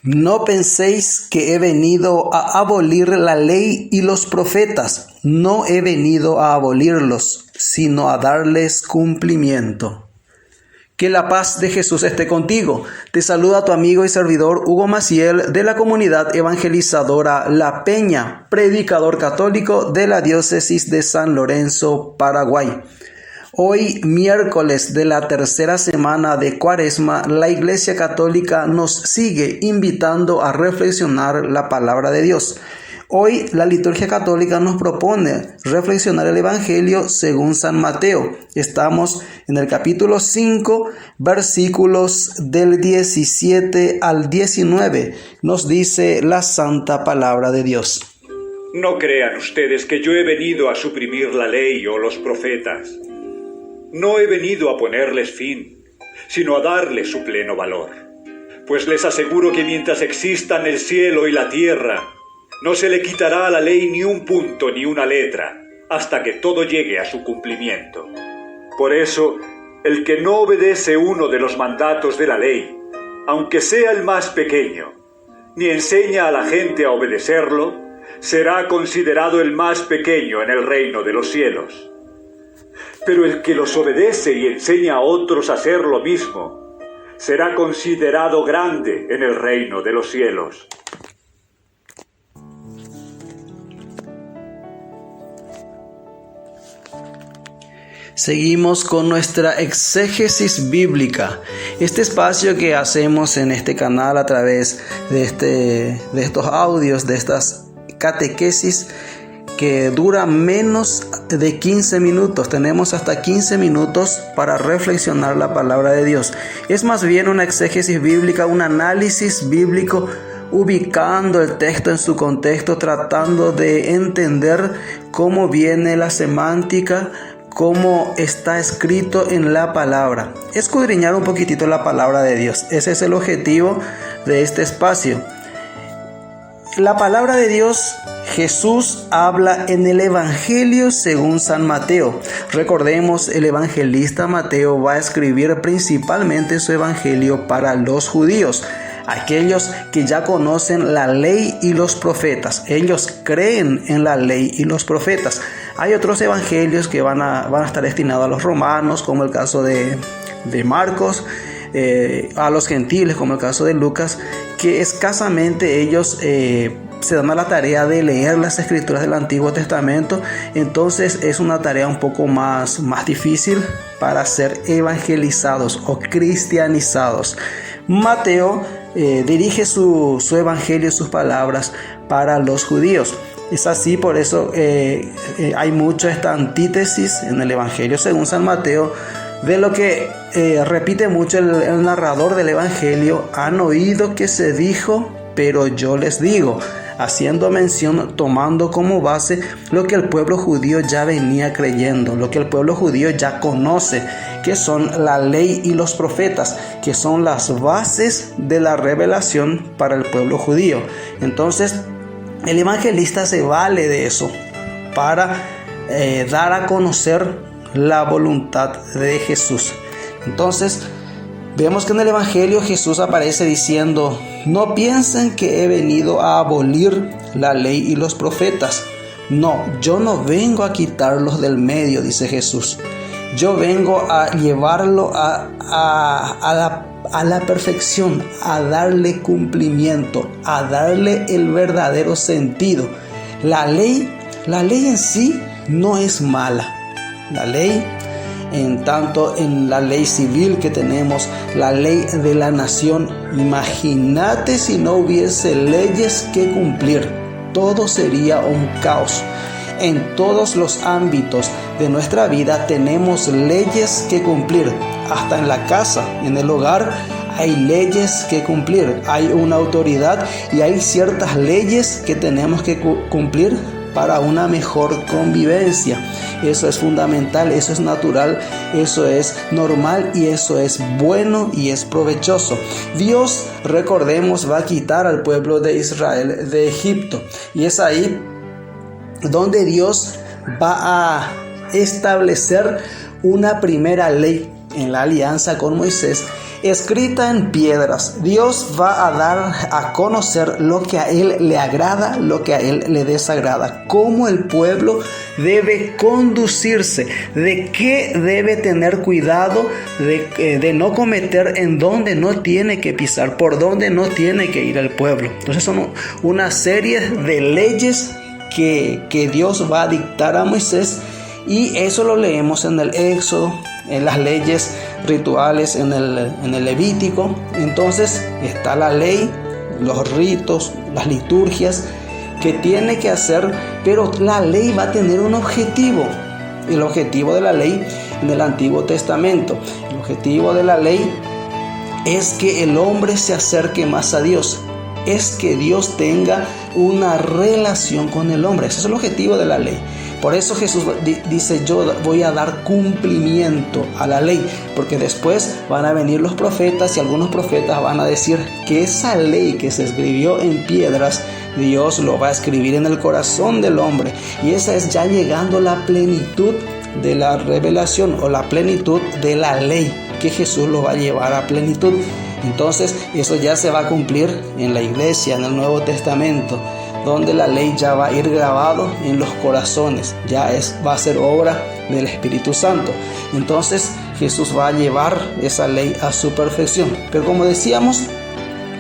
No penséis que he venido a abolir la ley y los profetas. No he venido a abolirlos, sino a darles cumplimiento. Que la paz de Jesús esté contigo. Te saluda tu amigo y servidor Hugo Maciel de la comunidad evangelizadora La Peña, predicador católico de la diócesis de San Lorenzo, Paraguay. Hoy, miércoles de la tercera semana de Cuaresma, la Iglesia Católica nos sigue invitando a reflexionar la palabra de Dios. Hoy la liturgia católica nos propone reflexionar el Evangelio según San Mateo. Estamos en el capítulo 5, versículos del 17 al 19. Nos dice la santa palabra de Dios. No crean ustedes que yo he venido a suprimir la ley o los profetas. No he venido a ponerles fin, sino a darles su pleno valor. Pues les aseguro que mientras existan el cielo y la tierra, no se le quitará a la ley ni un punto ni una letra, hasta que todo llegue a su cumplimiento. Por eso, el que no obedece uno de los mandatos de la ley, aunque sea el más pequeño, ni enseña a la gente a obedecerlo, será considerado el más pequeño en el reino de los cielos. Pero el que los obedece y enseña a otros a hacer lo mismo, será considerado grande en el reino de los cielos. Seguimos con nuestra exégesis bíblica, este espacio que hacemos en este canal a través de estos audios, de estas catequesis que dura menos de 15 minutos. Tenemos hasta 15 minutos para reflexionar la palabra de Dios. Es más bien una exégesis bíblica, un análisis bíblico, ubicando el texto en su contexto, tratando de entender cómo viene la semántica, cómo está escrito en la palabra. Escudriñar un poquitito la palabra de Dios. Ese es el objetivo de este espacio. La palabra de Dios, Jesús habla en el Evangelio según San Mateo. Recordemos, el evangelista Mateo va a escribir principalmente su Evangelio para los judíos, aquellos que ya conocen la ley y los profetas. Ellos creen en la ley y los profetas. Hay otros evangelios que van a estar destinados a los romanos, como el caso de Marcos, a los gentiles, como el caso de Lucas, que escasamente ellos se dan a la tarea de leer las escrituras del Antiguo Testamento. Entonces es una tarea un poco más difícil para ser evangelizados o cristianizados. Mateo dirige su evangelio, sus palabras para los judíos. Es así, por eso hay mucha esta antítesis en el Evangelio según San Mateo, de lo que repite mucho el narrador del Evangelio: han oído que se dijo, pero yo les digo, haciendo mención, tomando como base lo que el pueblo judío ya venía creyendo, lo que el pueblo judío ya conoce, que son la ley y los profetas, que son las bases de la revelación para el pueblo judío. Entonces, el evangelista se vale de eso para dar a conocer la voluntad de Jesús. Entonces, vemos que en el Evangelio Jesús aparece diciendo: no piensen que he venido a abolir la ley y los profetas. No, yo no vengo a quitarlos del medio, dice Jesús. Yo vengo a llevarlo a la perfección, a darle cumplimiento, a darle el verdadero sentido. La ley en sí no es mala. La ley, en tanto en la ley civil que tenemos, la ley de la nación, imagínate si no hubiese leyes que cumplir, todo sería un caos. En todos los ámbitos de nuestra vida tenemos leyes que cumplir. Hasta en la casa, en el hogar, hay leyes que cumplir. Hay una autoridad y hay ciertas leyes que tenemos que cumplir para una mejor convivencia. Eso es fundamental, eso es natural, eso es normal y eso es bueno y es provechoso. Dios, recordemos, va a quitar al pueblo de Israel de Egipto, y es ahí donde Dios va a establecer una primera ley en la alianza con Moisés, escrita en piedras. Dios va a dar a conocer lo que a Él le agrada, lo que a Él le desagrada, cómo el pueblo debe conducirse, de qué debe tener cuidado, de no cometer, en donde no tiene que pisar, por donde no tiene que ir el pueblo. Entonces son una serie de leyes que Dios va a dictar a Moisés, y eso lo leemos en el Éxodo, en las leyes rituales, en el Levítico. Entonces está la ley, los ritos, las liturgias que tiene que hacer, pero la ley va a tener un objetivo. El objetivo de la ley en el Antiguo Testamento, el objetivo de la ley es que el hombre se acerque más a Dios, es que Dios tenga una relación con el hombre. Ese es el objetivo de la ley. Por eso Jesús dice: yo voy a dar cumplimiento a la ley, porque después van a venir los profetas, y algunos profetas van a decir que esa ley que se escribió en piedras, Dios lo va a escribir en el corazón del hombre, y esa es ya llegando la plenitud de la revelación, o la plenitud de la ley, que Jesús lo va a llevar a plenitud. Entonces eso ya se va a cumplir en la iglesia, en el Nuevo Testamento, donde la ley ya va a ir grabado en los corazones, va a ser obra del Espíritu Santo. Entonces Jesús va a llevar esa ley a su perfección. Pero como decíamos,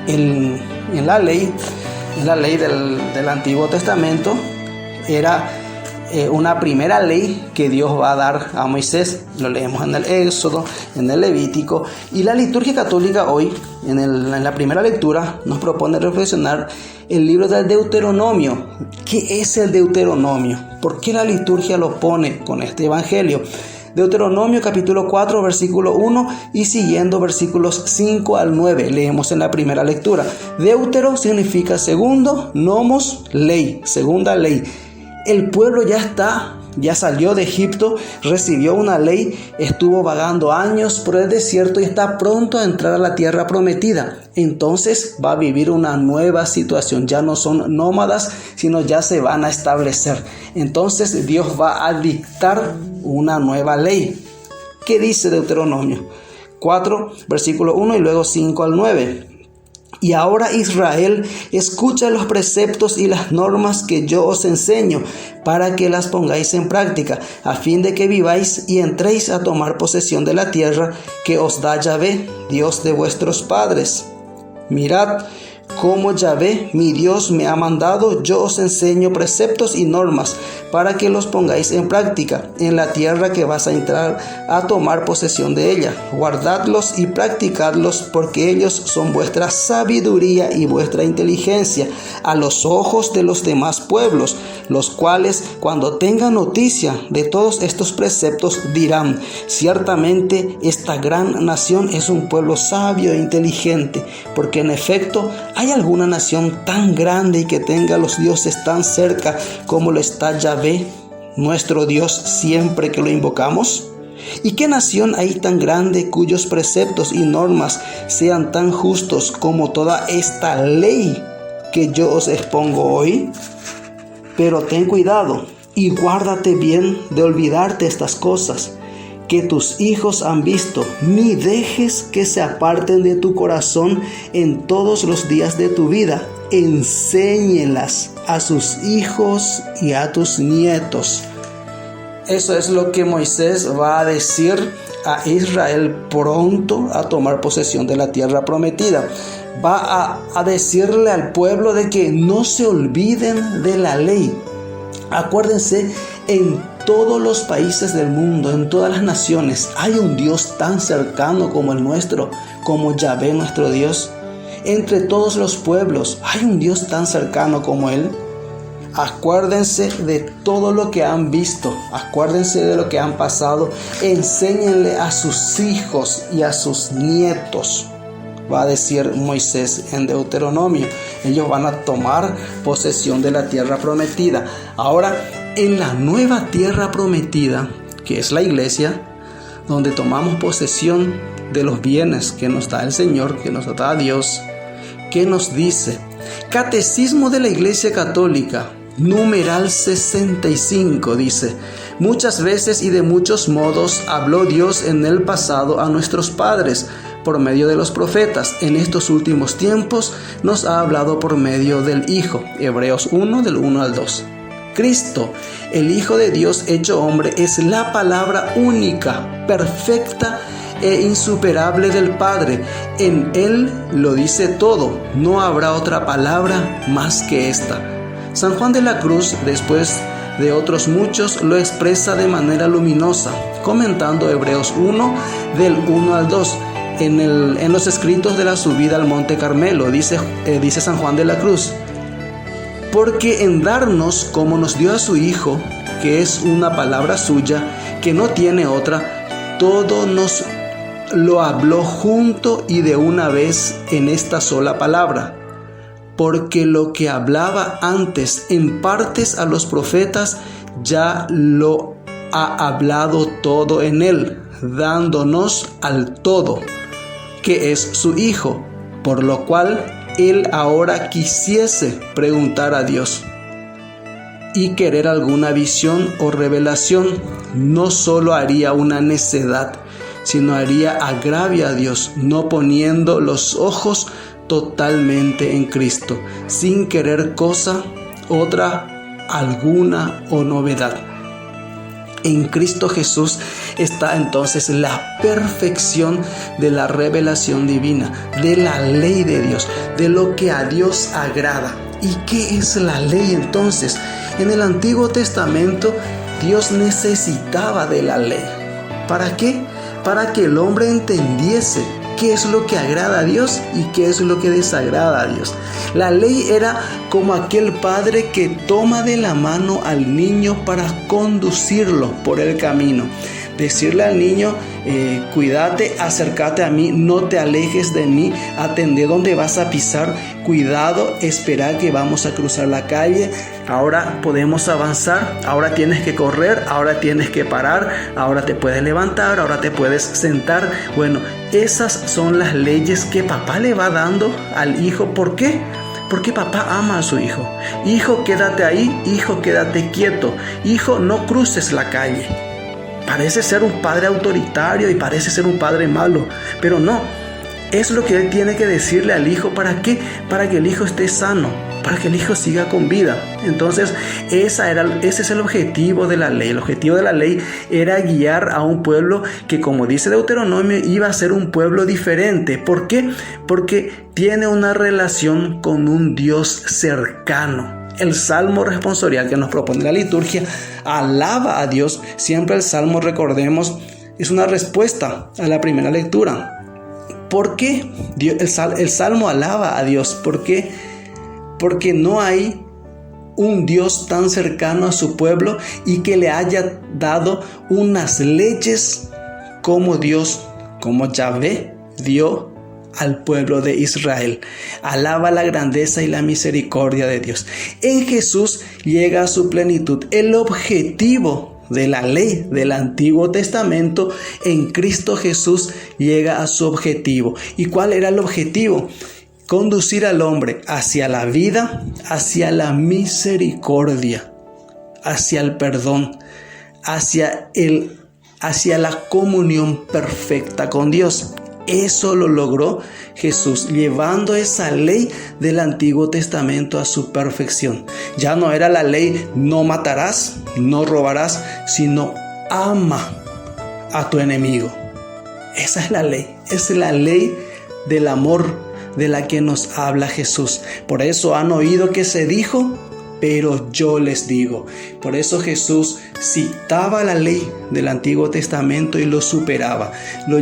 en la ley del Antiguo Testamento era una primera ley que Dios va a dar a Moisés. Lo leemos en el Éxodo, en el Levítico, y la liturgia católica hoy, en la primera lectura, nos propone reflexionar el libro del Deuteronomio. ¿Qué es el Deuteronomio? ¿Por qué la liturgia lo pone con este evangelio? Deuteronomio capítulo 4, versículo 1 y siguiendo, versículos 5 al 9. Leemos en la primera lectura. Deutero significa segundo, nomos, ley, segunda ley. El pueblo ya salió de Egipto, recibió una ley, estuvo vagando años por el desierto y está pronto a entrar a la tierra prometida. Entonces va a vivir una nueva situación. Ya no son nómadas, sino ya se van a establecer. Entonces Dios va a dictar una nueva ley. ¿Qué dice Deuteronomio 4, versículo 1 y luego 5 al 9? Y ahora, Israel, escucha los preceptos y las normas que yo os enseño, para que las pongáis en práctica, a fin de que viváis y entréis a tomar posesión de la tierra que os da Yahvé, Dios de vuestros padres. Mirad cómo Yahvé, mi Dios, me ha mandado. Yo os enseño preceptos y normas, para que los pongáis en práctica en la tierra que vas a entrar a tomar posesión de ella. Guardadlos y practicadlos, porque ellos son vuestra sabiduría y vuestra inteligencia a los ojos de los demás pueblos, los cuales, cuando tengan noticia de todos estos preceptos, dirán: ciertamente esta gran nación es un pueblo sabio e inteligente. Porque en efecto, ¿hay alguna nación tan grande y que tenga los dioses tan cerca como lo está Yahvé, nuestro Dios, siempre que lo invocamos? ¿Y qué nación hay tan grande cuyos preceptos y normas sean tan justos como toda esta ley que yo os expongo hoy? Pero ten cuidado y guárdate bien de olvidarte estas cosas que tus hijos han visto, ni dejes que se aparten de tu corazón en todos los días de tu vida. Enséñelas a sus hijos y a tus nietos. Eso es lo que Moisés va a decir a Israel pronto a tomar posesión de la tierra prometida. Va a decirle al pueblo de que no se olviden de la ley. Acuérdense, en todos los países del mundo, en todas las naciones, hay un Dios tan cercano como el nuestro, como Yahvé nuestro Dios. Entre todos los pueblos hay un Dios tan cercano como Él. Acuérdense de todo lo que han visto, acuérdense de lo que han pasado, enséñenle a sus hijos y a sus nietos. Va a decir Moisés en Deuteronomio. Ellos van a tomar posesión de la tierra prometida. Ahora, en la nueva tierra prometida, que es la iglesia, donde tomamos posesión de los bienes que nos da el Señor, que nos da Dios, ¿qué nos dice? Catecismo de la Iglesia Católica, numeral 65, dice: muchas veces y de muchos modos habló Dios en el pasado a nuestros padres, por medio de los profetas. En estos últimos tiempos nos ha hablado por medio del Hijo. Hebreos 1, del 1 al 2. Cristo, el Hijo de Dios hecho hombre, es la palabra única, perfecta e insuperable del Padre. En Él lo dice todo, no habrá otra palabra más que esta. San Juan de la Cruz, después de otros muchos, lo expresa de manera luminosa, comentando Hebreos 1, del 1 al 2. En los escritos de la subida al Monte Carmelo, dice San Juan de la Cruz: porque en darnos como nos dio a su Hijo, que es una palabra suya, que no tiene otra, todo nos lo habló junto y de una vez en esta sola palabra. Porque lo que hablaba antes en partes a los profetas, ya lo ha hablado todo en él, dándonos al todo, que es su Hijo, por lo cual él ahora quisiese preguntar a Dios y querer alguna visión o revelación, no solo haría una necedad, sino haría agravio a Dios, no poniendo los ojos totalmente en Cristo, sin querer cosa otra alguna o novedad. En Cristo Jesús está entonces la perfección de la revelación divina, de la ley de Dios, de lo que a Dios agrada. ¿Y qué es la ley entonces? En el Antiguo Testamento Dios necesitaba de la ley. ¿Para qué? Para que el hombre entendiese qué es lo que agrada a Dios y qué es lo que desagrada a Dios. La ley era como aquel padre que toma de la mano al niño para conducirlo por el camino. Decirle al niño, cuídate, acércate a mí, no te alejes de mí, atendé dónde vas a pisar, cuidado, espera que vamos a cruzar la calle, ahora podemos avanzar, ahora tienes que correr, ahora tienes que parar, ahora te puedes levantar, ahora te puedes sentar. Bueno, esas son las leyes que papá le va dando al hijo. ¿Por qué? Porque papá ama a su hijo. Hijo, quédate ahí, hijo, quédate quieto, hijo, no cruces la calle. Parece ser un padre autoritario y parece ser un padre malo, pero no, es lo que él tiene que decirle al hijo. ¿Para qué? Para que el hijo esté sano, para que el hijo siga con vida. Entonces, ese es el objetivo de la ley. El objetivo de la ley era guiar a un pueblo que, como dice Deuteronomio, iba a ser un pueblo diferente. ¿Por qué? Porque tiene una relación con un Dios cercano. El salmo responsorial que nos propone la liturgia alaba a Dios. Siempre el salmo, recordemos, es una respuesta a la primera lectura. ¿Por qué el salmo alaba a Dios? ¿Por qué? Porque no hay un Dios tan cercano a su pueblo y que le haya dado unas leyes como Dios, como Yahvé dio al pueblo de Israel. Alaba la grandeza y la misericordia de Dios. En Jesús llega a su plenitud el objetivo de la ley del Antiguo Testamento. En Cristo Jesús llega a su objetivo. ¿Y cuál era el objetivo? Conducir al hombre hacia la vida, hacia la misericordia, hacia el perdón, hacia la comunión perfecta con Dios. Eso lo logró Jesús, llevando esa ley del Antiguo Testamento a su perfección. Ya no era la ley no matarás, no robarás, sino ama a tu enemigo. Esa es la ley del amor de la que nos habla Jesús. Por eso han oído que se dijo, pero yo les digo. Por eso Jesús citaba la ley del Antiguo Testamento y lo superaba, lo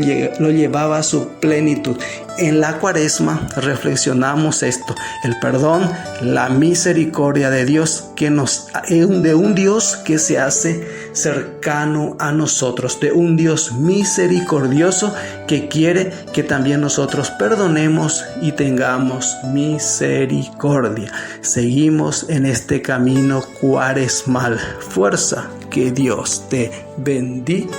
llevaba a su plenitud. En la Cuaresma reflexionamos esto: el perdón, la misericordia de Dios, de un Dios que se hace cercano a nosotros, de un Dios misericordioso que quiere que también nosotros perdonemos y tengamos misericordia. Seguimos en este camino cuaresmal. Fuerza, que Dios te bendice.